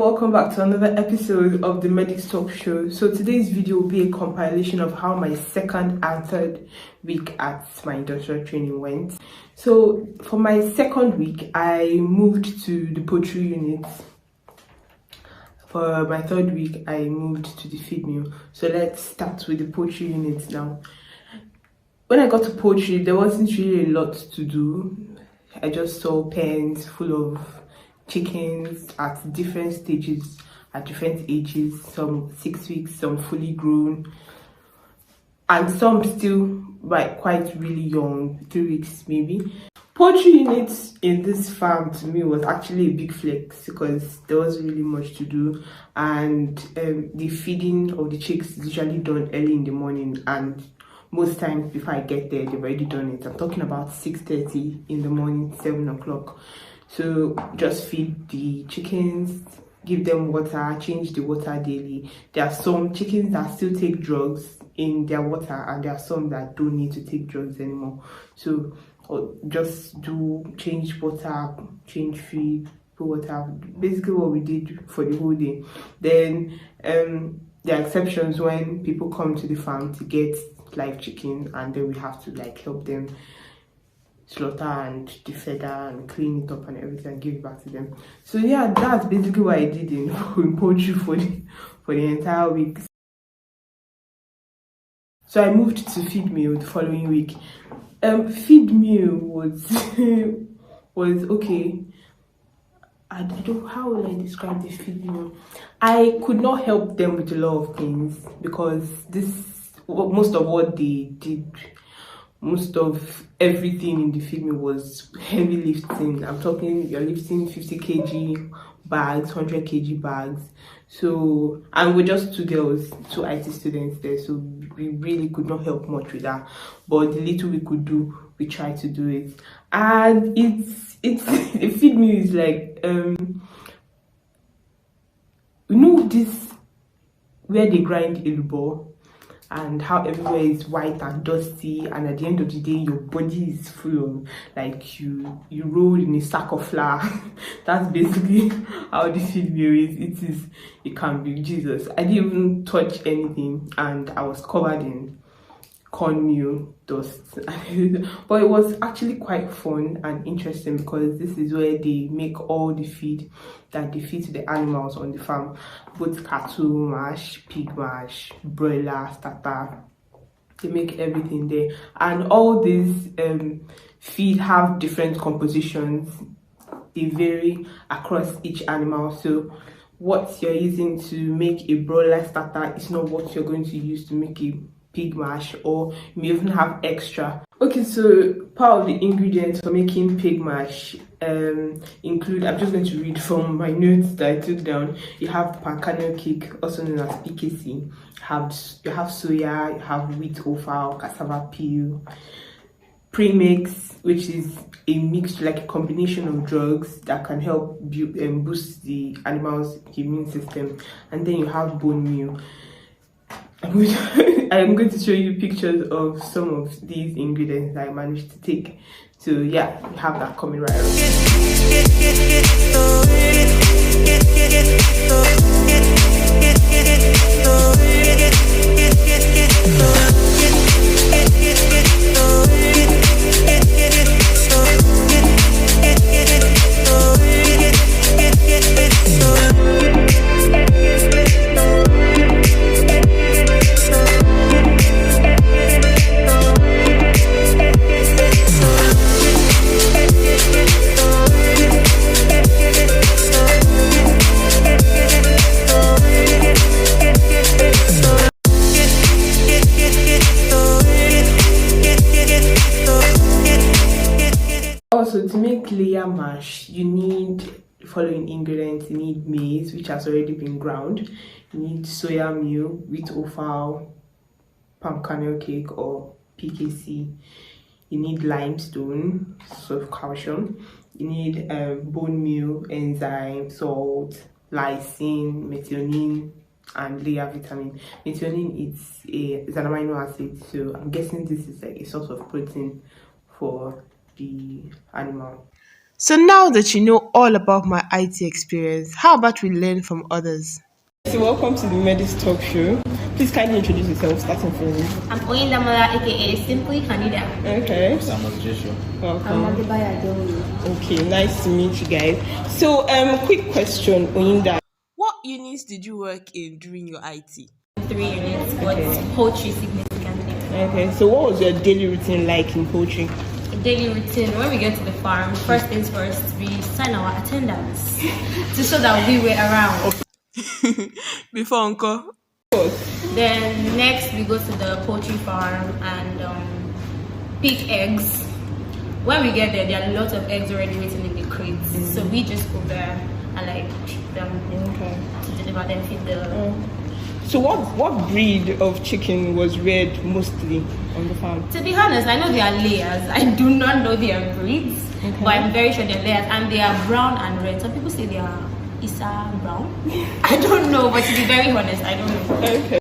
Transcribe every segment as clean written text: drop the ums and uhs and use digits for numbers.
welcome back to another episode of the Medics Talk Show. So today's video will be a compilation of how my second and third week at my industrial training went. So for my second week, I moved to the poultry unit. For my third week, I moved to the feed mill. So let's start with the poultry unit now. When I got to poultry, there wasn't really a lot to do. I just saw pens full of chickens at different stages, at different ages, some 6 weeks, some fully grown, and some still quite really young, 3 weeks maybe. Poultry units in this farm to me was actually a big flex because there wasn't really much to do, and the feeding of the chicks is usually done early in the morning, and most times before I get there, they've already done it. I'm talking about 6:30 in the morning, 7 o'clock. So just feed the chickens, give them water, change the water daily. There are some chickens that still take drugs in their water, and there are some that don't need to take drugs anymore. So just change water, change feed, put water, basically what we did for the whole day. Then there are exceptions when people come to the farm to get live chicken, and then we have to help them slaughter and defeather and clean it up and everything and give it back to them. So yeah, that's basically what I did in poultry for the entire week. So I moved to feed mill the following week. Feed mill was was okay. I don't, how will I describe the feed mill? I could not help them with a lot of things because most of what they did, most of everything in the feed mill was heavy lifting. I'm talking, you're lifting 50 kg bags, 100 kg bags. So, and we're just two girls, two IT students there, so we really could not help much with that. But the little we could do, we tried to do it. And it's the feed mill is you know this where they grind ilbo, and how everywhere is white and dusty, and at the end of the day your body is full of you roll in a sack of flour. That's basically how the feed mill is. It can be Jesus. I didn't even touch anything, and I was covered in cornmeal dust. But it was actually quite fun and interesting because this is where they make all the feed that they feed to the animals on the farm, both cattle mash, pig mash, broiler, starter. They make everything there, and all these feed have different compositions. They vary across each animal, so what you're using to make a broiler starter is not what you're going to use to make a pig mash, or you may even have extra. Okay, so part of the ingredients for making pig mash include, I'm just going to read from my notes that I took down. You have palm kernel cake, also known as PKC. You have soya, you have wheat offal, cassava peel, premix, which is a mix, like a combination of drugs that can help boost the animal's immune system, and then you have bone meal. I'm going to show you pictures of some of these ingredients that I managed to take. So yeah, we have that coming right Also, to make layer mash, you need the following ingredients. You need maize, which has already been ground. You need soya meal, wheat offal, palm kernel cake or PKC. You need limestone, so of calcium. You need bone meal, enzyme, salt, lysine, methionine, and layer vitamin. Methionine is an amino acid, so I'm guessing this is like a source of protein for the animal. So now that you know all about my IT experience, how about we learn from others? So welcome to the Medis Talk Show. Please kindly introduce yourself, starting from you. I'm Oyindamola, aka Simply Canida. Okay. I'm Joshua. Welcome. I'm Adibaya Adeoye. Okay, nice to meet you guys. So, quick question, Oyinda. What units did you work in during your IT? 3 units, but poultry significantly. Okay, so what was your daily routine like in poultry? Daily routine, when we get to the farm, first things first, we sign our attendance to show that we were around. Before Uncle? Then next we go to the poultry farm and pick eggs. When we get there are lots of eggs already waiting in the crates. So we just go there and like pick them to deliver them, feed the... So what breed of chicken was reared mostly on the farm? To be honest, I know they are layers. I do not know their breeds, but I'm very sure they're layers, and they are brown and red. Some people say they are Isa brown. I don't know, but to be very honest, I don't know. Okay.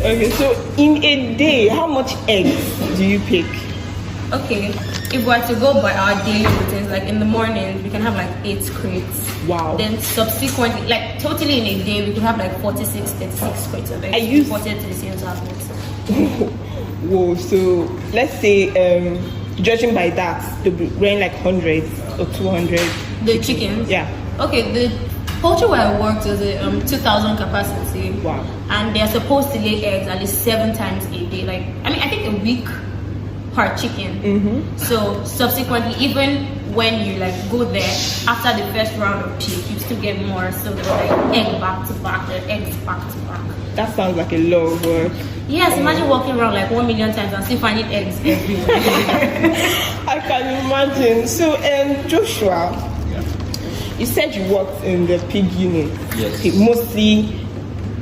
Okay, so in a day, how much eggs do you pick? Okay, if we were to go by our daily routines, like in the morning, we can have like 8 crates. Wow. Then subsequently, like totally in a day, we could have like 46, 36 crates of eggs reported to the sales outlets. Whoa, so let's say, judging by that, they'll be weighing like hundreds or 200. The chickens? Yeah. Okay, the poultry where I worked was a 2,000 capacity. Wow. And they're supposed to lay eggs at least 7 times a day. Like, I mean, I think a week per chicken. So subsequently, even when you like go there after the first round of pick, you still get more. So they're like egg back to back, the eggs back to back. That sounds like a lot of work. Yes, imagine walking around like 1 million times and still finding eggs everywhere. I can imagine. So, Joshua, you said you worked in the pig unit. Yes. Okay, mostly,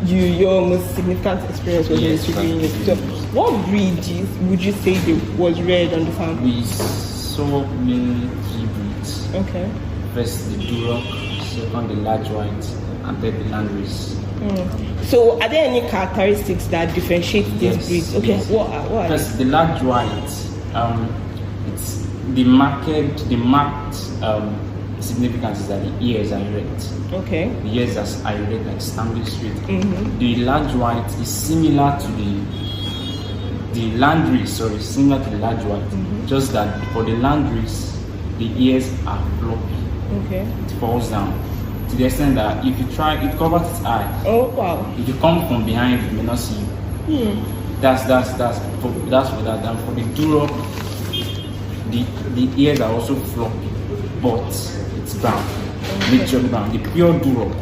your most significant experience was in the pig unit. So, what breed would you say was reared on the farm? We saw mainly 3 breeds. Okay. First the Duroc, second the large white, and third the Landrace. So, are there any characteristics that differentiate these breeds? Okay, yes. What are First, the large white, it's the marked significance is that the ears are erect. Okay. The ears are erect, like standing straight. The large white is similar to the Landrace, similar to the large white. Just that for the Landrace, the ears are floppy. Okay. It falls down to the extent that if you try, it covers its eye. Oh wow! If you come from behind, you may not see you. That's for that. And for the Duroc, the ears are also floppy, but it's brown, mixture brown. The pure Duroc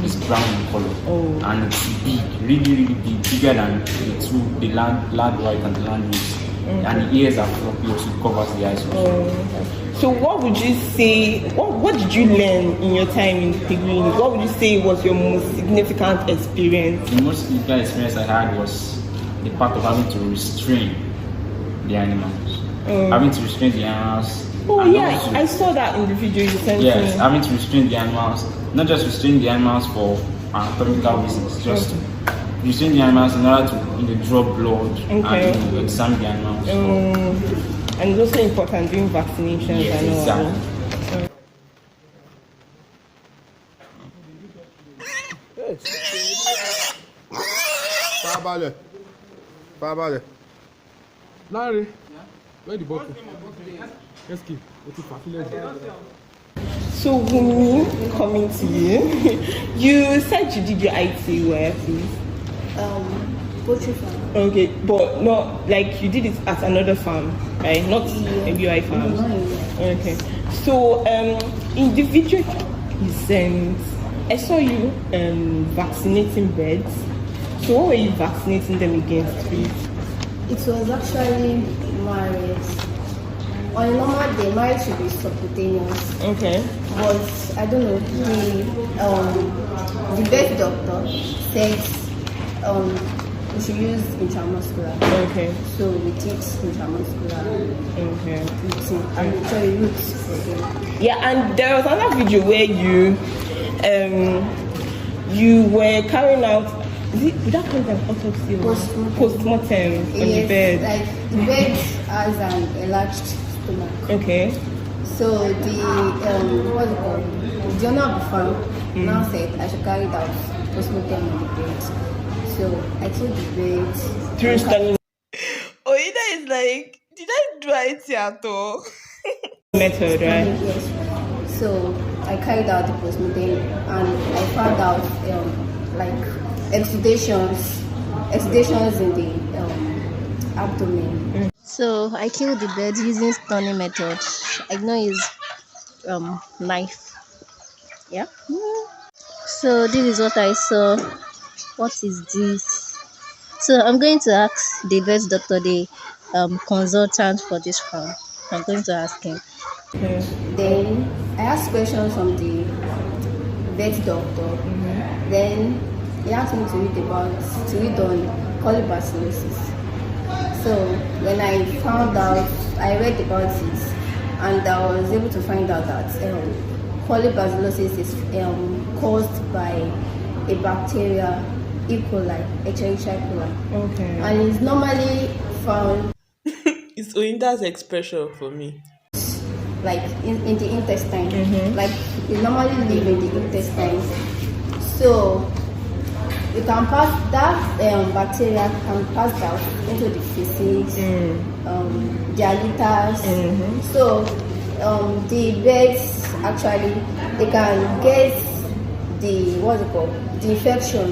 is brown in color, and it's big, really big, bigger than the large white and the Landrace. And the ears are floppy, also covers the eyes also. So what would you say, what did you learn in your time in the pig unit? What would you say was your most significant experience? The most significant experience I had was the part of having to restrain the animals. Having to restrain the animals. Oh yeah, I saw that in the video you sent me. Yes, having to restrain the animals. Not just restrain the animals for anatomical reasons, just restrain the animals in order to draw blood and examine the animals. And it's also important doing vaccinations. Yes, exactly. Farabalẹ̀. Larry, where the bottle? Let's keep. So Wumi, coming to you, you said you did your IT where, please? Poultry farm. Okay, but not like you did it at another farm, right? Not a BI farm. Okay. So in the video you sent, I saw you vaccinating birds. So what were you vaccinating them against, please? It was actually marriage. On a normal day, marriage should be subcutaneous. Okay. But I don't know, the vet doctor says we should use intramuscular. Okay. So we take intramuscular. Okay. Roots. Yeah, and there was another video where you you were carrying out, would that call it an autopsy or postmortem on the Yes, bed? like the bed has an enlarged stomach. Okay. So the what's it called? The owner of the farm now said I should carry it out postmortem on the bed. So I took the bed. Through stunning. Oida is like, did I do it at all? Method, right? Yes. So I carried out the postmortem and I found out like exudations in the abdomen. So I killed the bird using stunning method. I know his knife. Yeah. So this is what I saw. What is this? So I'm going to ask the vet doctor, the consultant for this farm. I'm going to ask him. Then I asked questions from the vet doctor. Then he asked me to read on colibacillosis. So when I found out, I read about it, and I was able to find out that colibacillosis is caused by a bacteria, E. coli, Escherichia coli. Okay. And it's normally found It's Oinda's expression for me. like in the intestine. Like it normally live in the intestine. So you can pass that bacteria can pass out into the feces, their litters. So the birds actually they can get the what's it called the infection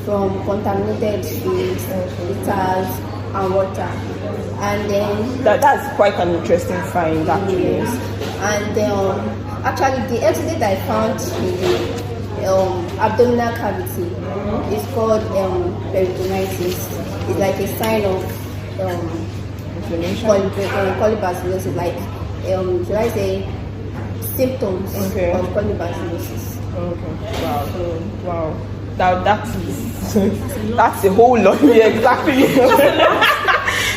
from contaminated feeds, litters, and water. And then That's quite an interesting find, actually. yes, and actually the exudate I found in the abdominal cavity is called peritonitis. It's like a sign of Inflammation. colibacillosis, like should I say symptoms Okay. of colibacillosis. Okay. Wow. That's a whole lot. Yeah, exactly.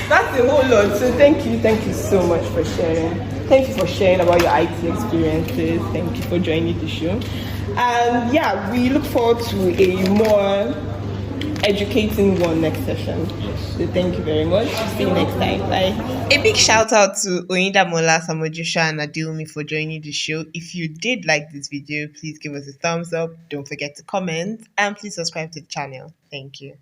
That's a whole lot. So thank you so much for sharing. Thank you for sharing about your IT experiences. Thank you for joining the show. And yeah, we look forward to a more educating one next session. So thank you very much. See you next time. Bye. A big shout out to Oyinda Mola, Samojusha, and Adilmi for joining the show. If you did like this video, please give us a thumbs up. Don't forget to comment and please subscribe to the channel. Thank you.